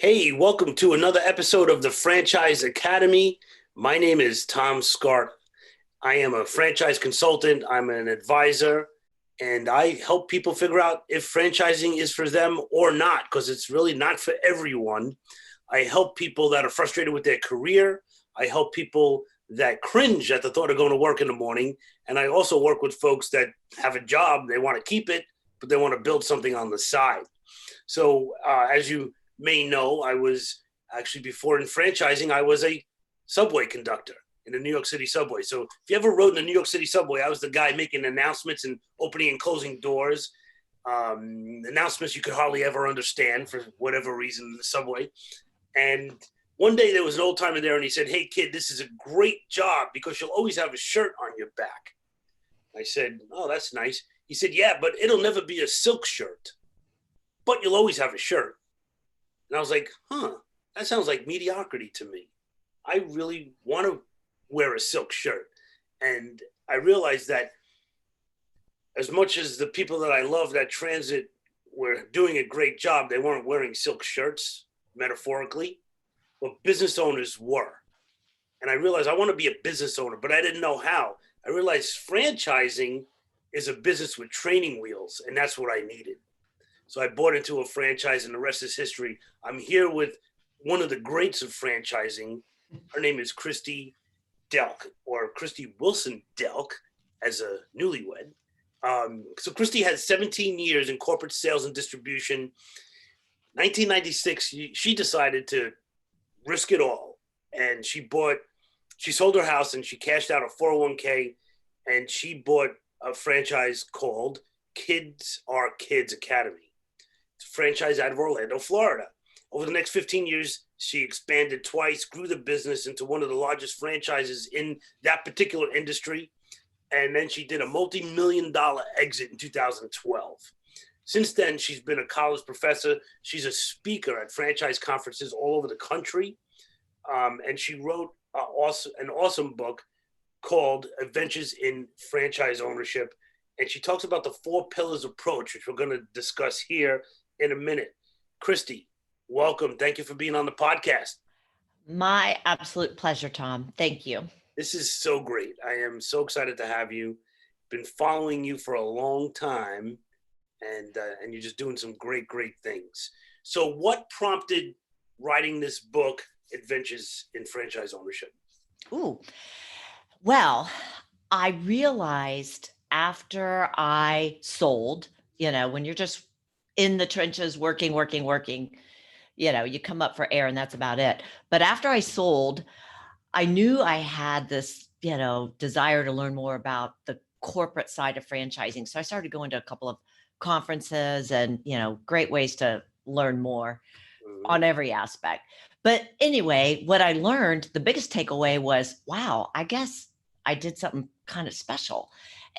Hey, welcome to another episode of the Franchise Academy. My name is Tom Scott. I am a franchise consultant, I'm an advisor, and I help people figure out if franchising is for them or not, because it's really not for everyone. I help people that are frustrated with their career. I help people that cringe at the thought of going to work in the morning. And I also work with folks that have a job, they want to keep it, but they want to build something on the side. So, as you may know, I was actually before in franchising, I was a subway conductor in the New York City subway. So if you ever rode in the New York City subway, I was the guy making announcements and opening and closing doors. Announcements you could hardly ever understand for whatever reason in the subway. And one day there was an old timer there and he said, "Hey kid, this is a great job because you'll always have a shirt on your back." I said, "Oh, that's nice." He said, "Yeah, but it'll never be a silk shirt, but you'll always have a shirt." And I was like, that sounds like mediocrity to me. I really want to wear a silk shirt. And I realized that as much as the people that I love that transit were doing a great job, they weren't wearing silk shirts, metaphorically, but business owners were. And I realized I want to be a business owner, but I didn't know how. I realized franchising is a business with training wheels, and that's what I needed. So I bought into a franchise and the rest is history. I'm here with one of the greats of franchising. Her name is Christy Delk, or Christy Wilson Delk, as a newlywed. So Christy has 17 years in corporate sales and distribution. 1996, she decided to risk it all. And she sold her house and she cashed out a 401k and she bought a franchise called Kids Are Kids Academy. It's a franchise out of Orlando, Florida. Over the next 15 years, she expanded twice, grew the business into one of the largest franchises in that particular industry. And then she did a multi-million-dollar exit in 2012. Since then, she's been a college professor. She's a speaker at franchise conferences all over the country. And she wrote an awesome book called Adventures in Franchise Ownership. And she talks about the 4 pillars approach, which we're going to discuss here in a minute. Christy, welcome. Thank you for being on the podcast. My absolute pleasure, Tom. Thank you. This is so great. I am so excited to have you. Been following you for a long time, and you're just doing some great things. So what prompted writing this book, Adventures in Franchise Ownership? Ooh, well, I realized after I sold, when you're just in the trenches, working, you come up for air and that's about it. But after I sold, I knew I had this, desire to learn more about the corporate side of franchising. So I started going to a couple of conferences and, great ways to learn more on every aspect. But anyway, what I learned, the biggest takeaway was, wow, I guess I did something kind of special.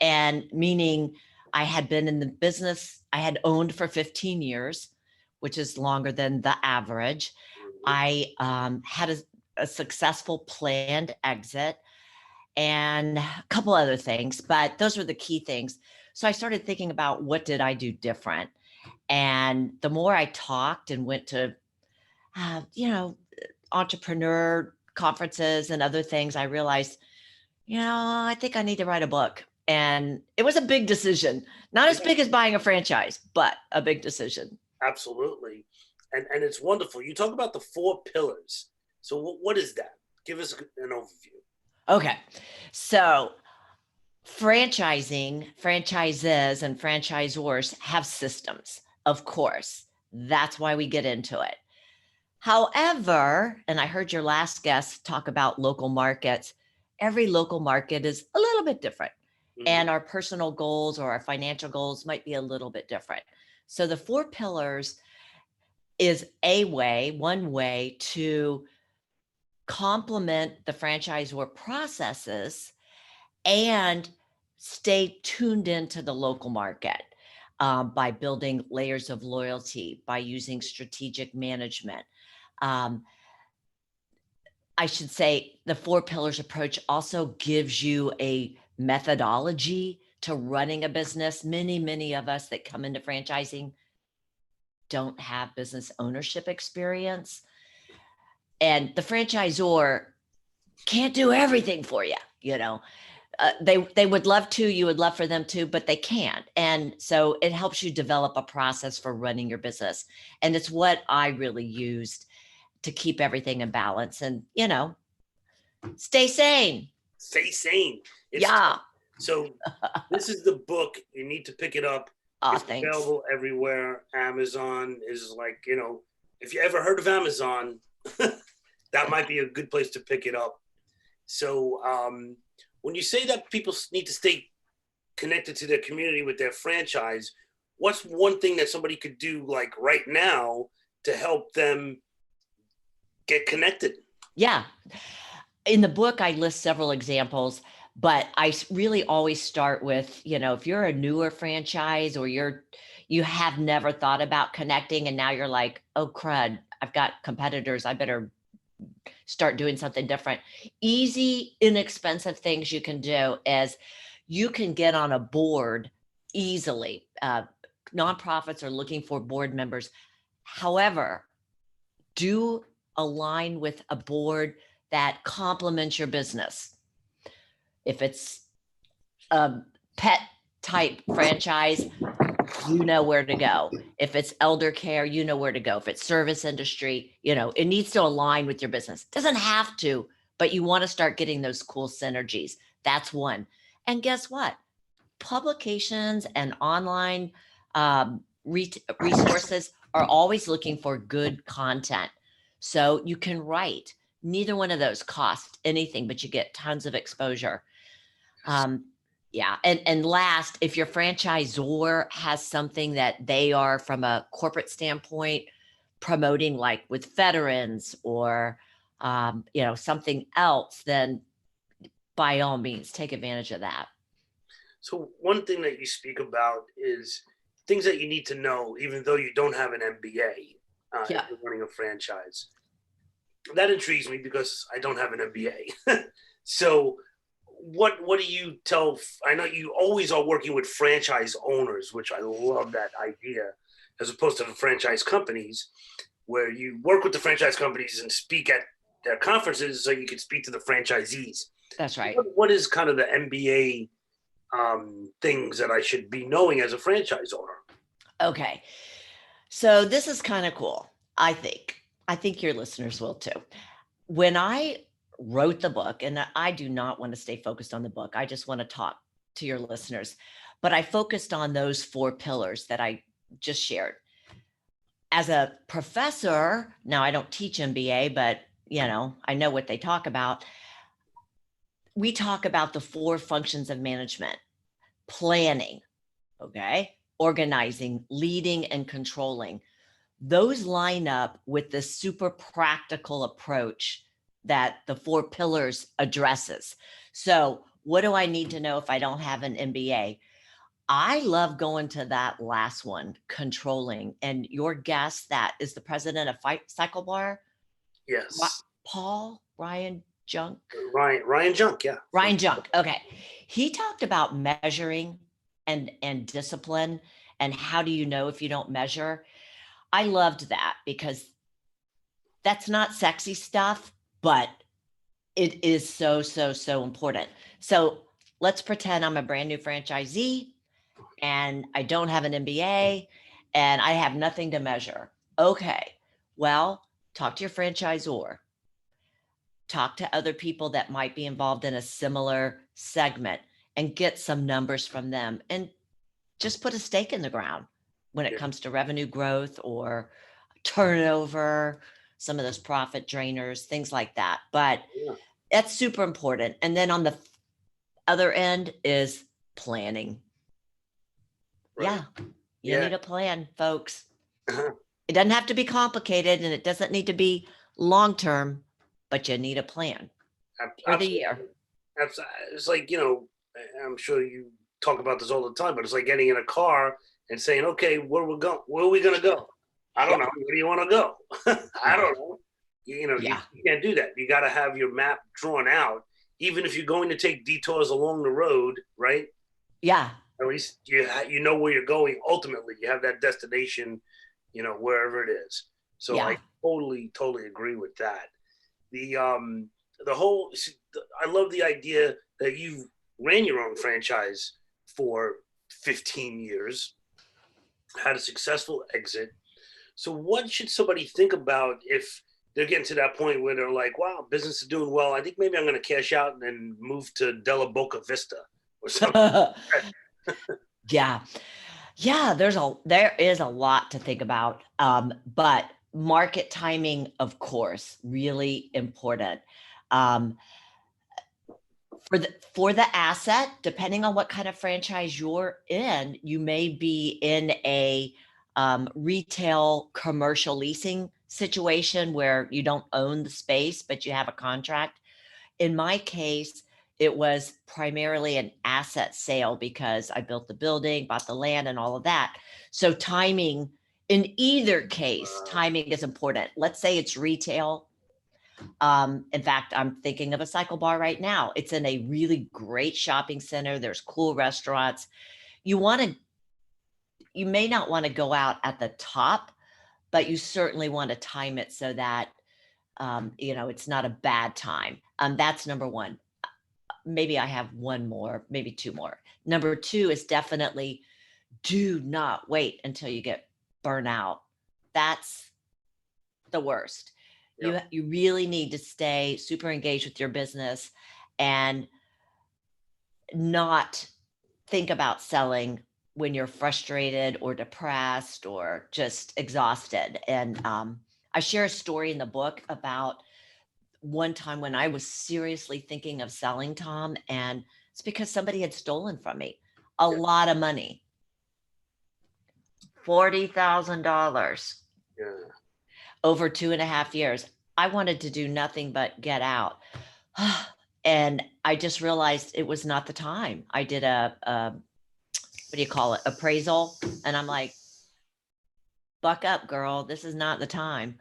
And meaning I had been in the business, I had owned for 15 years, which is longer than the average. I had a successful planned exit and a couple other things, but those were the key things. So I started thinking about what did I do different? And the more I talked and went to, entrepreneur conferences and other things, I realized, I think I need to write a book. And it was a big decision, not as big as buying a franchise, but a big decision. Absolutely. And it's wonderful. You talk about the 4 pillars. So what is that? Give us an overview. Okay. So franchises and franchisors have systems, of course. That's why we get into it. However, and I heard your last guest talk about local markets, every local market is a little bit different. And our personal goals or our financial goals might be a little bit different. So the 4 pillars is one way to complement the franchisor processes and stay tuned into the local market by building layers of loyalty, by using strategic management. I should say the 4 pillars approach also gives you a methodology to running a business. Many of us that come into franchising don't have business ownership experience. And the franchisor can't do everything for you, you know. They would love to, you would love for them to, but they can't. And so it helps you develop a process for running your business. And it's what I really used to keep everything in balance and, you know, stay sane. Stay sane. Yeah. So this is the book. You need to pick it up. It's Thanks. available everywhere. Amazon is like, you know, if you ever heard of Amazon, that might be a good place to pick it up. So when you say that people need to stay connected to their community with their franchise, what's one thing that somebody could do like right now to help them get connected? Yeah. In the book, I list several examples, but I really always start with, you know, if you're a newer franchise or you have never thought about connecting and now you're like, oh crud, I've got competitors, I better start doing something different. Easy, inexpensive things you can do is you can get on a board easily. Nonprofits are looking for board members. However, do align with a board that complements your business. If it's a pet type franchise, you know where to go. If it's elder care, you know where to go. If it's service industry, you know, it needs to align with your business. Doesn't have to, but you want to start getting those cool synergies. That's one. And guess what? Publications and online resources are always looking for good content. So you can write. Neither one of those cost anything, but you get tons of exposure. Yeah. And last, if your franchisor has something that they are from a corporate standpoint promoting, like with veterans or, you know, something else, then by all means, take advantage of that. So one thing that you speak about is things that you need to know, even though you don't have an MBA, if you're running a franchise. That intrigues me because I don't have an MBA. So what do you tell? I know you always are working with franchise owners, which I love that idea, as opposed to the franchise companies, where you work with the franchise companies and speak at their conferences so you can speak to the franchisees. That's right. What is kind of the MBA things that I should be knowing as a franchise owner? Okay. So this is kind of cool. I think your listeners will too. When I wrote the book, and I do not want to stay focused on the book, I just want to talk to your listeners, but I focused on those 4 pillars that I just shared. As a professor, now I don't teach MBA, but you know, I know what they talk about. We talk about the 4 functions of management: planning, okay, organizing, leading, and controlling. Those line up with the super practical approach that the 4 pillars addresses. So what do I need to know if I don't have an MBA? I love going to that last one, controlling. And your guest that is the president of Cycle Bar, Yes. Ryan Junk. Ryan Junk, yeah. Ryan Junk. Okay. He talked about measuring and discipline and how do you know if you don't measure. I loved that because that's not sexy stuff, but it is so, so, so important. So let's pretend I'm a brand new franchisee and I don't have an MBA and I have nothing to measure. Okay. Well, talk to your franchisor. Talk to other people that might be involved in a similar segment and get some numbers from them and just put a stake in the ground when it comes to revenue growth or turnover, some of those profit drainers, things like that. But that's super important. And then on the other end is planning. Right. You need a plan, folks. It doesn't have to be complicated and it doesn't need to be long-term, but you need a plan for the year. It's like, you know, I'm sure you talk about this all the time, but it's like getting in a car and saying, okay, where are we going to go? I don't know. Where do you want to go? I don't know. You know, you can't do that. You got to have your map drawn out, even if you're going to take detours along the road, right? Yeah. At least you know where you're going. Ultimately, you have that destination wherever it is. So Yeah. I totally agree with that. The whole, I love the idea that you ran your own franchise for 15 years, had a successful exit. So what should somebody think about if they're getting to that point where they're like, wow, business is doing well. I think maybe I'm going to cash out and then move to Della Boca Vista or something. Yeah. Yeah, there is a lot to think about. But market timing, of course, really important. Um, for the asset, depending on what kind of franchise you're in, you may be in a retail commercial leasing situation where you don't own the space, but you have a contract. In my case, it was primarily an asset sale because I built the building, bought the land, and all of that. So timing, in either case, timing is important. Let's say it's retail. In fact, I'm thinking of a cycle bar right now. It's in a really great shopping center. There's cool restaurants. You may not want to go out at the top, but you certainly want to time it so that it's not a bad time. That's number one. Maybe I have one more, maybe two more. Number two is definitely do not wait until you get burnt out. That's the worst. Yeah. You really need to stay super engaged with your business and not think about selling when you're frustrated or depressed or just exhausted. And I share a story in the book about one time when I was seriously thinking of selling, Tom, and it's because somebody had stolen from me a lot of money, $40,000 Yeah. over 2.5 years. I wanted to do nothing but get out. And I just realized it was not the time. I did a what do you call it? Appraisal. And I'm like, buck up, girl. This is not the time.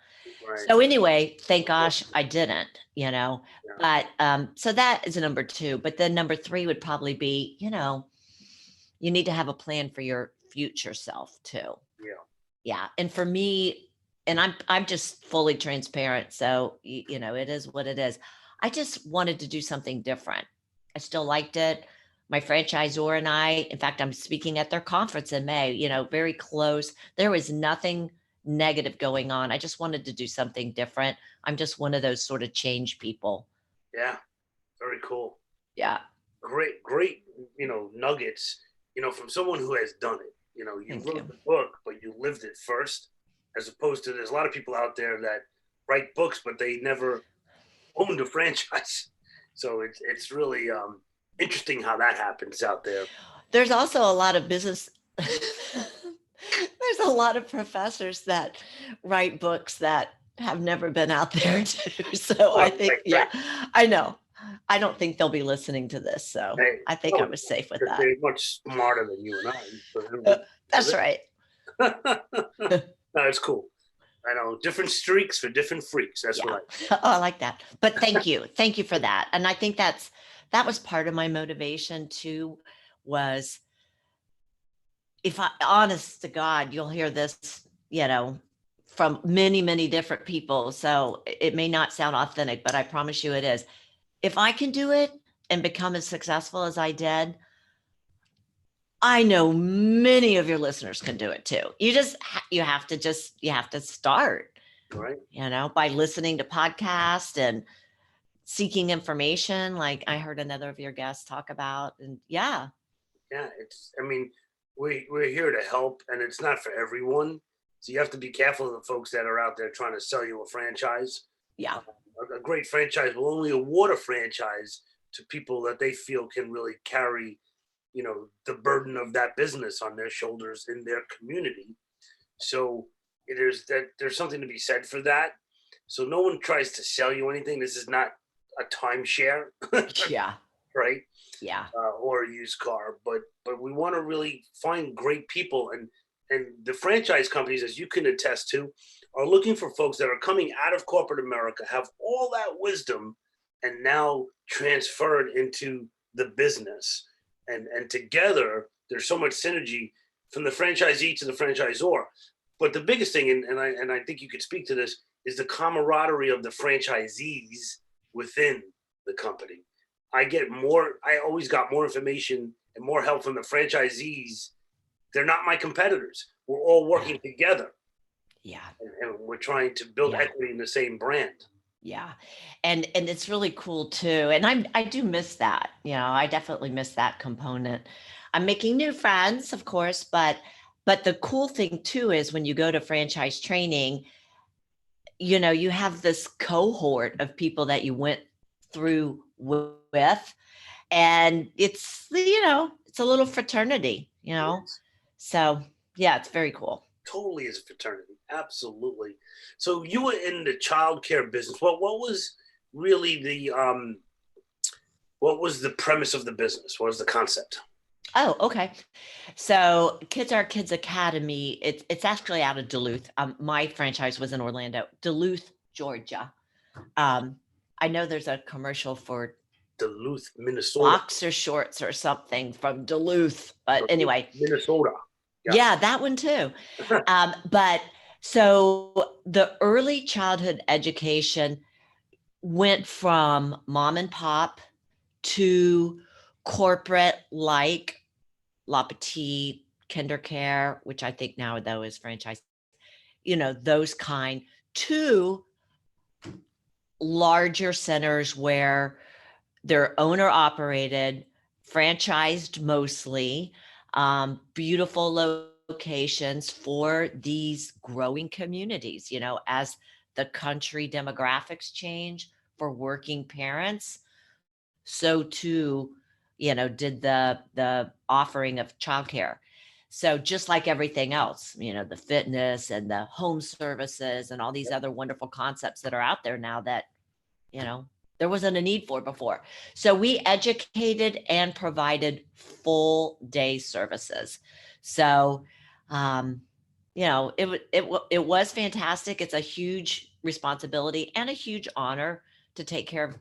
Right. So anyway, thank gosh I didn't, Yeah. but so that is a number two. But then number three would probably be, you need to have a plan for your future self too. Yeah. Yeah. And for me, and I'm just fully transparent. So it is what it is. I just wanted to do something different. I still liked it. My franchisor and I, in fact, I'm speaking at their conference in May, very close. There was nothing negative going on. I just wanted to do something different. I'm just one of those sort of change people. Yeah. Very cool. Yeah. Great, nuggets, from someone who has done it. You Thank wrote you. the book, but you lived it first, as opposed to there's a lot of people out there that write books, but they never owned a franchise. So it's really interesting how that happens out there. There's also a lot of business. There's a lot of professors that write books that have never been out there too. So I think, Right. I know. I don't think they'll be listening to this. So Hey, I think I was safe with that. they're much smarter than you and I. That's right. No, it's cool. I know, different streaks for different freaks. That's what Oh, I like that. But thank you. Thank you for that. And I think that was part of my motivation too, was if honest to God, you'll hear this, from many, many different people. So it may not sound authentic, but I promise you it is. If I can do it and become as successful as I did, I know many of your listeners can do it too. You have to start, right. by listening to podcasts and seeking information. Like I heard another of your guests talk about, and Yeah, we're here to help, and it's not for everyone. So you have to be careful of the folks that are out there trying to sell you a franchise. Yeah. A great franchise will only award a franchise to people that they feel can really carry, the burden of that business on their shoulders in their community. So there's something to be said for that. So no one tries to sell you anything. This is not a timeshare. Yeah. Right. Yeah. Or a used car, but we want to really find great people, and the franchise companies, as you can attest to, are looking for folks that are coming out of corporate America, have all that wisdom, and now transferred into the business, and together there's so much synergy from the franchisee to the franchisor. But the biggest thing, and I think you could speak to this, is the camaraderie of the franchisees within the company. I always got more information and more help from the franchisees. They're not my competitors. We're all Yeah. working together, Yeah. and we're trying to build Yeah. equity in the same brand. Yeah. And it's really cool too. And I do miss that. I definitely miss that component. I'm making new friends, of course, but the cool thing too is when you go to franchise training, you have this cohort of people that you went through with, and it's a little fraternity. Yes. So yeah, it's very cool. Totally is a fraternity. Absolutely. So you were in the childcare business. What was really what was the premise of the business? What was the concept? Oh, okay. So Kids Are Kids Academy, it's actually out of Duluth. My franchise was in Orlando, Duluth, Georgia. I know there's a commercial for Duluth, Minnesota. boxer shorts or something from Duluth, but anyway, Minnesota. yeah, that one too. But so the early childhood education went from mom and pop to corporate, like La Petite, Kindercare, which I think now though is franchise, those kind, to larger centers where they're owner operated, franchised mostly, beautiful locations for these growing communities. As the country demographics change for working parents, so too, did the offering of childcare. So just like everything else, the fitness and the home services and all these other wonderful concepts that are out there now that, you know, there wasn't a need for before. So we educated and provided full day services. So, it was fantastic. It's a huge responsibility and a huge honor to take care of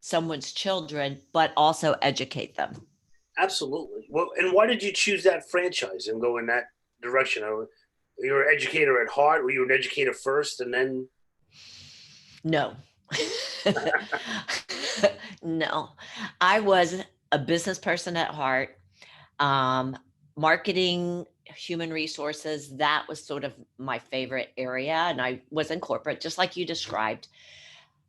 someone's children, but also educate them. Absolutely. Well, and why did you choose that franchise and go in that direction? You were an educator at heart. Were you an educator first, and then? No. No. I was a business person at heart. Um, Marketing, human resources, that was sort of my favorite area. And I was in corporate, just like you described.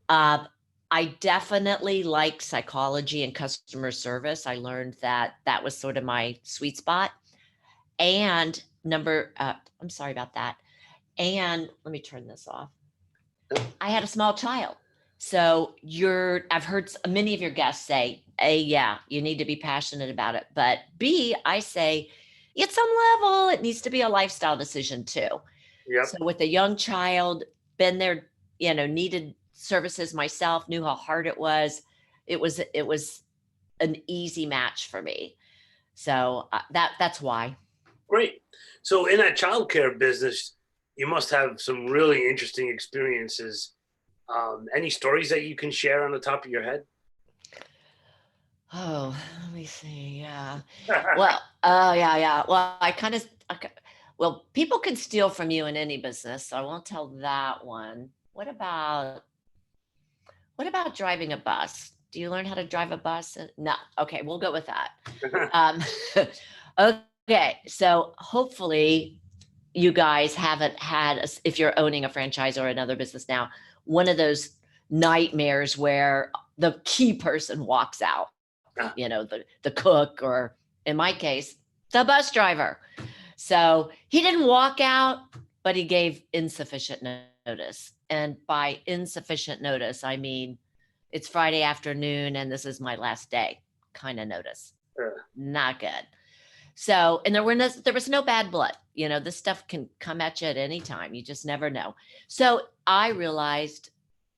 Uh, I definitely like psychology and customer service. I learned that was sort of my sweet spot. And I'm sorry about that. And let me turn this off. I had a small child. So I've heard many of your guests say, A, yeah, you need to be passionate about it. But B, I say, at some level, it needs to be a lifestyle decision too. Yep. So with a young child, been there, needed services myself, knew how hard it was. It was an easy match for me. So that's why. Great. So in that childcare business, you must have some really interesting experiences. Any stories that you can share on the top of your head? Oh, let me see. Yeah. Well, oh yeah, yeah. Well, well, people can steal from you in any business, so I won't tell that one. What about driving a bus? Do you learn how to drive a bus? No. Okay, we'll go with that. Um, okay, so hopefully you guys haven't had, if you're owning a franchise or another business now, one of those nightmares where the key person walks out, the cook, or in my case, the bus driver. So he didn't walk out, but he gave insufficient notice. And by insufficient notice, I mean, it's Friday afternoon and this is my last day kind of notice. Not good. So, and there was no bad blood. This stuff can come at you at any time. You just never know. So I realized,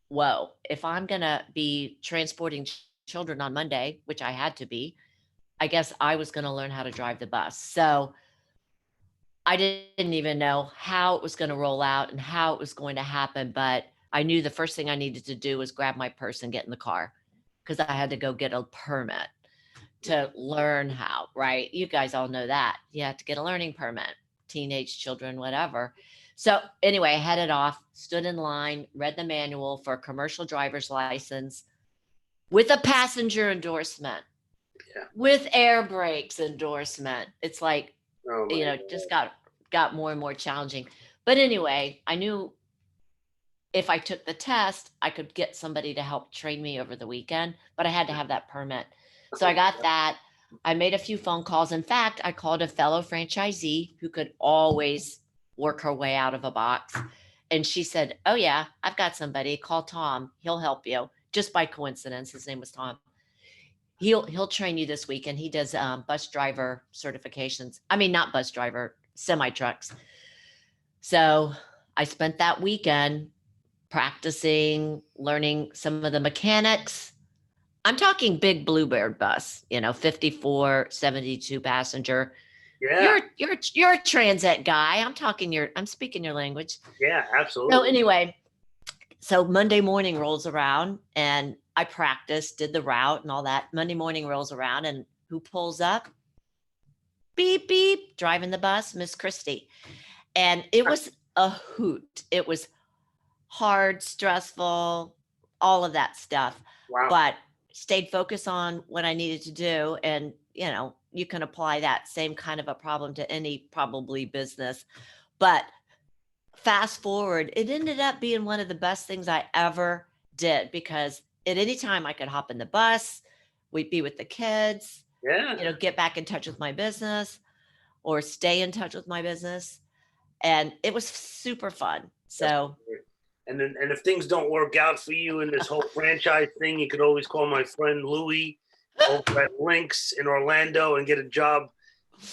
whoa, if I'm going to be transporting children on Monday, which I had to be, I guess I was going to learn how to drive the bus. So I didn't even know how it was going to roll out and how it was going to happen. But I knew the first thing I needed to do was grab my purse and get in the car because I had to go get a permit to learn how, right? You guys all know that. You have to get a learning permit. teenage children, whatever. So anyway, I headed off, stood in line, read the manual for a commercial driver's license with a passenger endorsement, Yeah. with air brakes endorsement. It's like, Oh my God. just got more and more challenging. But anyway, I knew if I took the test, I could get somebody to help train me over the weekend, but I had to have that permit. So I got that. I made a few phone calls. In fact, I called a fellow franchisee who could always work her way out of a box. And she said, "Oh, yeah, I've got somebody. Call Tom. He'll help you." Just by coincidence, his name was Tom. He'll train you this weekend. He does bus driver certifications. I mean, not bus driver, semi trucks. So I spent that weekend practicing, learning some of the mechanics. I'm talking big Bluebird bus, 54, 72 passenger. Yeah. You're a transit guy. I'm speaking your language. Yeah, So absolutely. anyway, so Monday morning rolls around and I practiced, did the route and all that. Monday morning rolls around and who pulls up? Beep, beep, driving the bus, Miss Christy. And it was a hoot. It was hard, stressful, all of that stuff. Wow. But stayed focused on what I needed to do. And, you can apply that same kind of a problem to any probably business. But fast forward, it ended up being one of the best things I ever did because at any time I could hop in the bus, we'd be with the kids, Yeah. get back in touch with my business or stay in touch with my business. And it was super fun. That's So great. And if things don't work out for you in this whole franchise thing, you could always call my friend Louie over at Lynx in Orlando and get a job.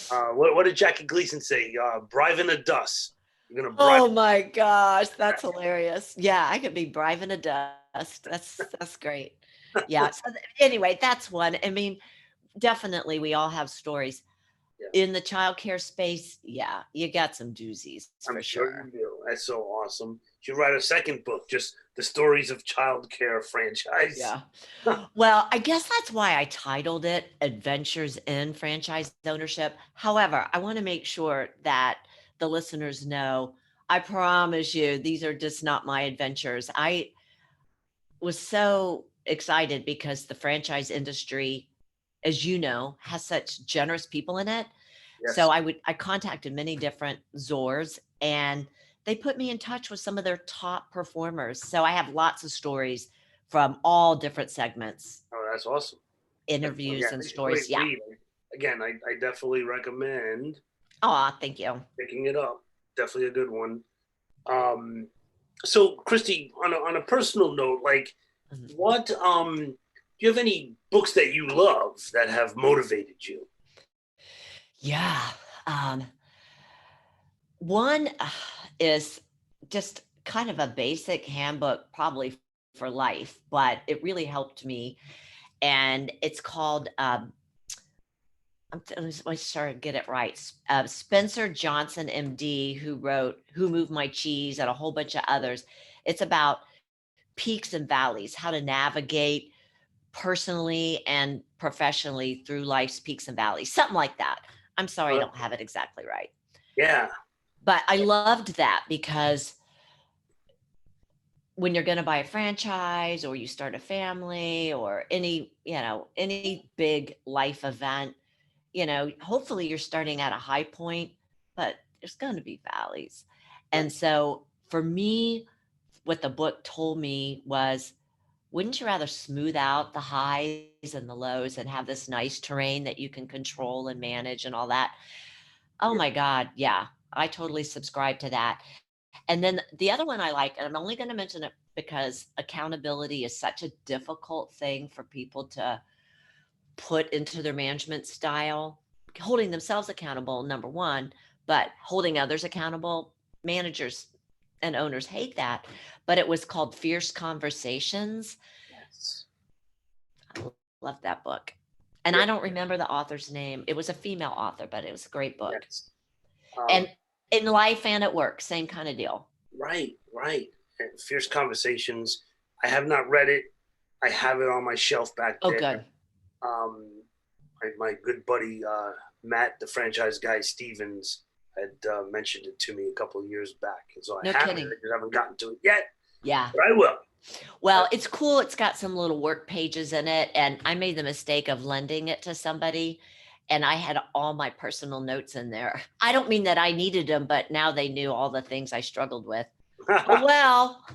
What did Jackie Gleason say? Bribing a dust. You're gonna bribe. oh my gosh, that's hilarious. Yeah, I could be bribing a dust. That's great. Yeah. So anyway, that's one. I mean, definitely we all have stories. Yeah, In the childcare space, yeah, you got some doozies I'm for sure sure. you do. That's so awesome. You should write a second book, just the stories of childcare franchise. Yeah. Well, I guess that's why I titled it Adventures in Franchise Ownership. However, I want to make sure that the listeners know I promise you, these are just not my adventures. I was so excited because the franchise industry, as you know, has such generous people in it. So Yes. I contacted many different ZORs and they put me in touch with some of their top performers. So I have lots of stories from all different segments, Oh, that's awesome. interviews Yeah, and it's a great stories. Yeah. read. Again, I definitely recommend Oh, thank you. picking it up. Definitely a good one. Um, so Christy, on a personal note, like Mhm. what do you have any books that you love that have motivated you? Yeah. One is just kind of a basic handbook, probably for life, but it really helped me. And it's called let me make sure I get it right. Spencer Johnson, MD, who wrote "Who Moved My Cheese" and a whole bunch of others. It's about peaks and valleys, how to navigate personally and professionally through life's peaks and valleys, something like that. I'm sorry, I Uh, don't have it exactly right, yeah, but I loved that because when you're going to buy a franchise or you start a family or any big life event, hopefully you're starting at a high point, but there's going to be valleys. right. And so for me, what the book told me was, wouldn't you rather smooth out the highs and the lows and have this nice terrain that you can control and manage and all that? Oh Yeah, my God. Yeah, I totally subscribe to that. And then the other one I like, and I'm only going to mention it because accountability is such a difficult thing for people to put into their management style, holding themselves accountable, number one, but holding others accountable. Managers and owners hate that. But it was called Fierce Conversations. yes, I love that book. And yeah, I don't remember the author's name. It was a female author, but it was a great book. yes. And Um, in life and at work, same kind of deal. right, right. And Fierce Conversations. I have not read it. I have it on my shelf back Oh, there. good. Um, my good buddy Matt, the franchise guy Stevens, had mentioned it to me a couple of years back. And so I No haven't, kidding. I just haven't gotten to it yet, Yeah. but I will. Well, it's cool. It's got some little work pages in it. And I made the mistake of lending it to somebody. And I had all my personal notes in there. I don't mean that I needed them, but now they knew all the things I struggled with. Oh, That well,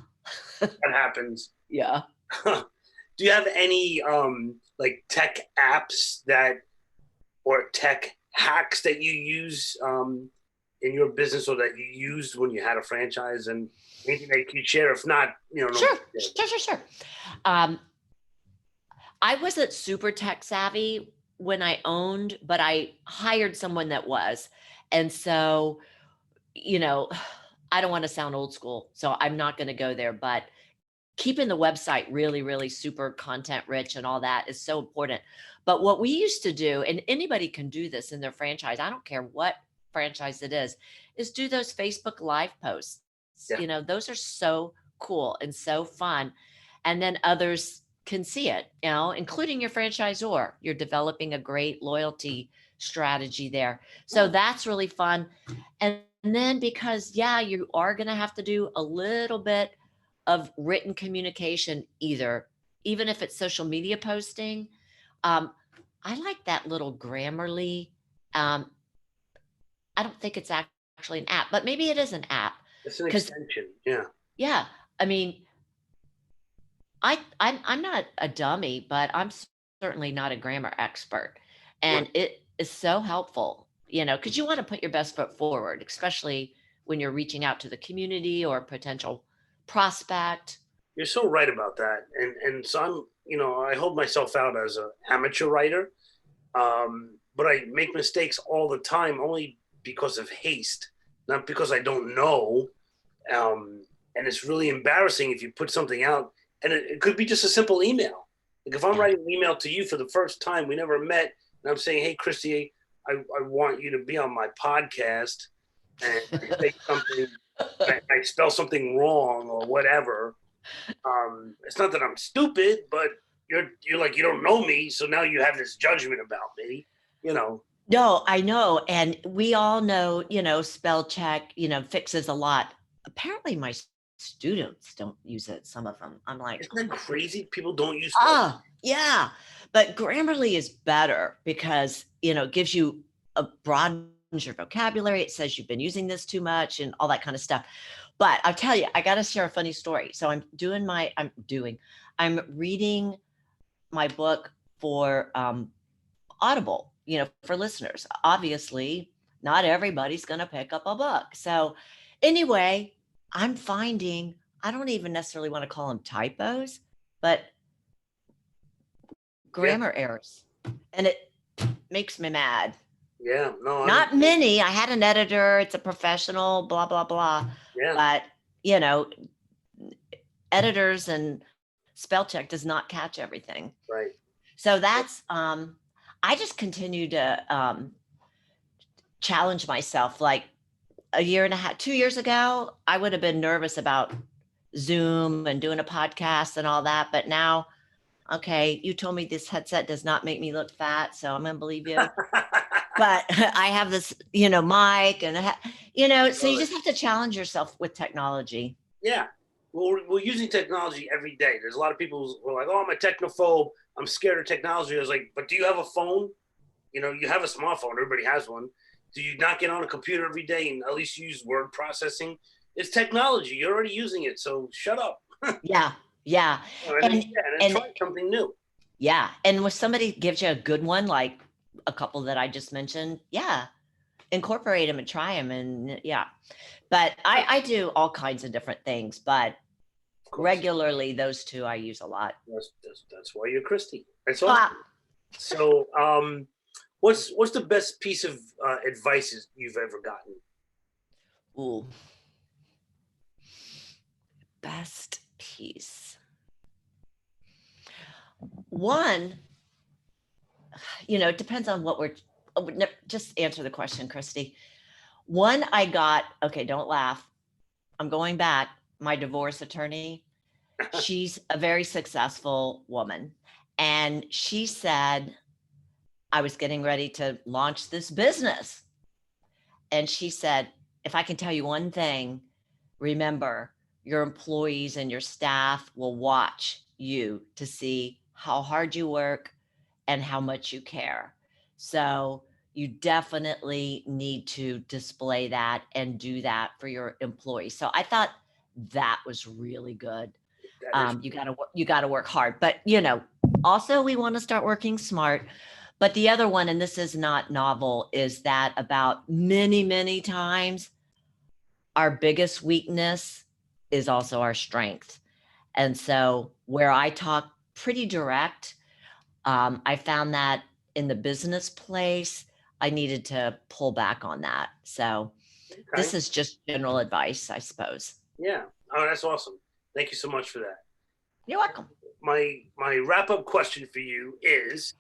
happens. yeah. Do you have any like tech apps or tech hacks that you use in your business or that you used when you had a franchise, and anything that you can share? If not, no. Sure. Um, I wasn't super tech savvy when I owned, but I hired someone that was. And so, you know, I don't want to sound old school, so I'm not going to go there, but keeping the website really, really super content rich and all that is so important. But what we used to do, and anybody can do this in their franchise, I don't care what franchise it is do those Facebook Live posts. Yeah. Those are so cool and so fun. And then others can see it, including your franchisor. You're developing a great loyalty strategy there. So that's really fun. And then because, you are going to have to do a little bit of written communication, even if it's social media posting. I like that little Grammarly. I don't think it's actually an app, but maybe it is an app. It's an extension. Yeah. Yeah. I mean, I'm not a dummy, but I'm certainly not a grammar expert. And Right. it is so helpful, because you want to put your best foot forward, especially when you're reaching out to the community or a potential prospect. You're so right about that. And so I hold myself out as an amateur writer, but I make mistakes all the time only because of haste, not because I don't know. And it's really embarrassing if you put something out, and it could be just a simple email. Like if I'm writing an email to you for the first time, we never met, and I'm saying, "Hey, Christy, I want you to be on my podcast," and I say something, I spell something wrong or whatever. It's not that I'm stupid, but you're like, you don't know me, so now you have this judgment about me. No, I know. And we all know, spell check, fixes a lot. Apparently my students don't use it. Some of them. I'm like, Isn't that crazy? People don't use spell check. Yeah. But Grammarly is better because, it gives you broadens your vocabulary. It says you've been using this too much and all that kind of stuff. But I'll tell you, I got to share a funny story. So I'm reading my book for Audible, for listeners. Obviously, not everybody's going to pick up a book. So anyway, I'm finding, I don't even necessarily want to call them typos, but grammar errors. And it makes me mad. Yeah, no. Not many. I had an editor. It's a professional, blah, blah, blah. Yeah. But, editors and spell check does not catch everything. Right. So that's, I just continue to challenge myself. Like a year and a half, 2 years ago, I would have been nervous about Zoom and doing a podcast and all that. But now, okay, you told me this headset does not make me look fat, so I'm going to believe you. But I have this, mic and, so you just have to challenge yourself with technology. Yeah. Well, we're using technology every day. There's a lot of people who are like, oh, I'm a technophobe. I'm scared of technology. I was like, but do you have a phone? You have a smartphone. Everybody has one. Do you not get on a computer every day and at least use word processing? It's technology. You're already using it. So shut up. Yeah. And try something new. Yeah. And when somebody gives you a good one, like a couple that I just mentioned, incorporate them and try them. And but I do all kinds of different things, but regularly those two I use a lot. That's why you're Christy. That's awesome. So what's the best piece of advice you've ever gotten? Ooh. Best piece. One, it depends on what just answer the question, Christy. One I got, okay, don't laugh. I'm going back. My divorce attorney, she's a very successful woman. And she said, I was getting ready to launch this business. And she said, if I can tell you one thing, remember, your employees and your staff will watch you to see how hard you work and how much you care. So you definitely need to display that and do that for your employees. So I thought that was really good. That is, You got to work hard, but also we want to start working smart. But the other one, and this is not novel, is that about many, many times our biggest weakness is also our strength. And so where I talk pretty direct, I found that in the business place, I needed to pull back on that. So okay. this is just general advice, I suppose. Yeah. Oh, that's awesome. Thank you so much for that. You're welcome. My wrap up question for you is,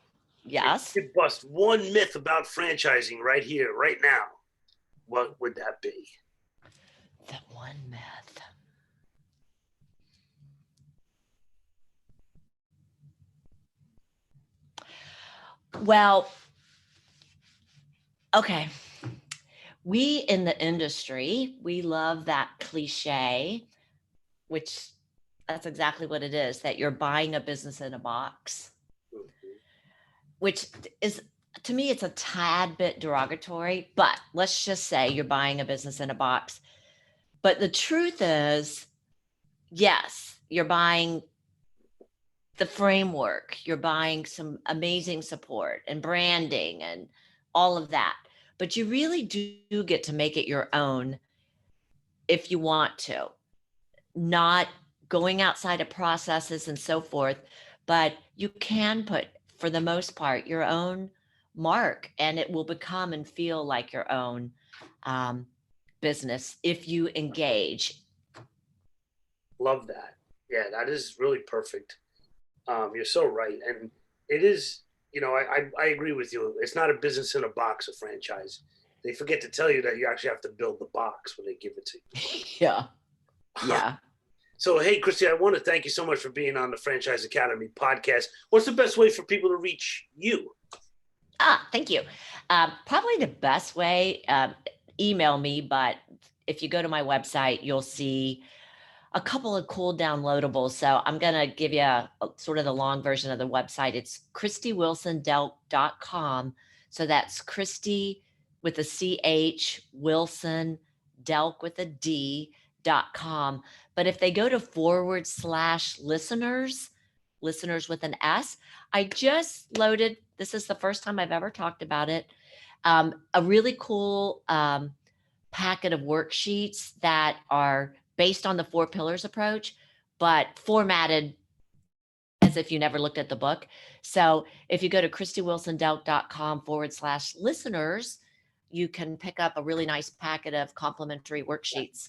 if Yes. you could bust one myth about franchising right here, right now, what would that be? The one myth. Well, okay. We in the industry, we love that cliche, which that's exactly what it is, that you're buying a business in a box, which is, to me, it's a tad bit derogatory, but let's just say you're buying a business in a box. But the truth is, yes, you're buying the framework, you're buying some amazing support and branding and all of that. But you really do get to make it your own if you want to, not going outside of processes and so forth. But you can put, for the most part, your own mark, and it will become and feel like your own um, business if you engage. Love that. Yeah, that is really perfect. You're so right, and it is. I agree with you. It's not a business in a box, a franchise. They forget to tell you that you actually have to build the box when they give it to Yeah. you. Yeah. So, hey, Christy, I want to thank you so much for being on the Franchise Academy podcast. What's the best way for people to reach you? Thank you. Probably the best way, email me, but if you go to my website, you'll see a couple of cool downloadables. So I'm going to give you sort of the long version of the website. It's ChristyWilsonDelk.com. So that's Christy with a CH, Wilson, Delk with a D.com. But if they go to /listeners, listeners with an S, I just loaded, this is the first time I've ever talked about it, a really cool packet of worksheets that are based on the 4 pillars approach, but formatted as if you never looked at the book. So if you go to ChristyWilsonDelk.com /listeners, you can pick up a really nice packet of complimentary worksheets.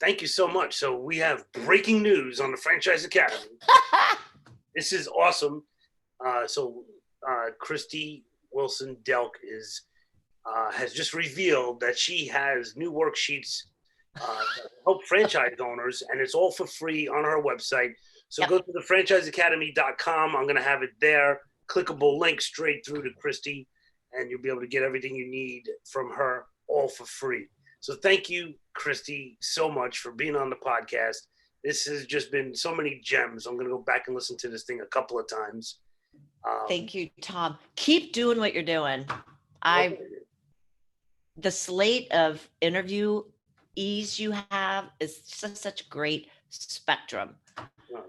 Thank you so much. So we have breaking news on the Franchise Academy. This is awesome. Christy Wilson Delk has just revealed that she has new worksheets to help franchise owners, and it's all for free on her website. So go to the franchiseacademy.com. I'm going to have it there. Clickable link straight through to Christy, and you'll be able to get everything you need from her all for free. So thank you, Christy, so much for being on the podcast. This has just been so many gems. I'm going to go back and listen to this thing a couple of times. Thank you, Tom. Keep doing what you're doing. The slate of interviewees you have is just such a great spectrum.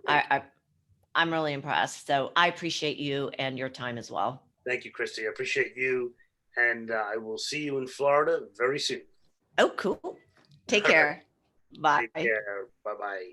I'm really impressed. So I appreciate you and your time as well. Thank you, Christy. I appreciate you. And I will see you in Florida very soon. Oh, cool. Take care. Bye. Take care. Bye-bye.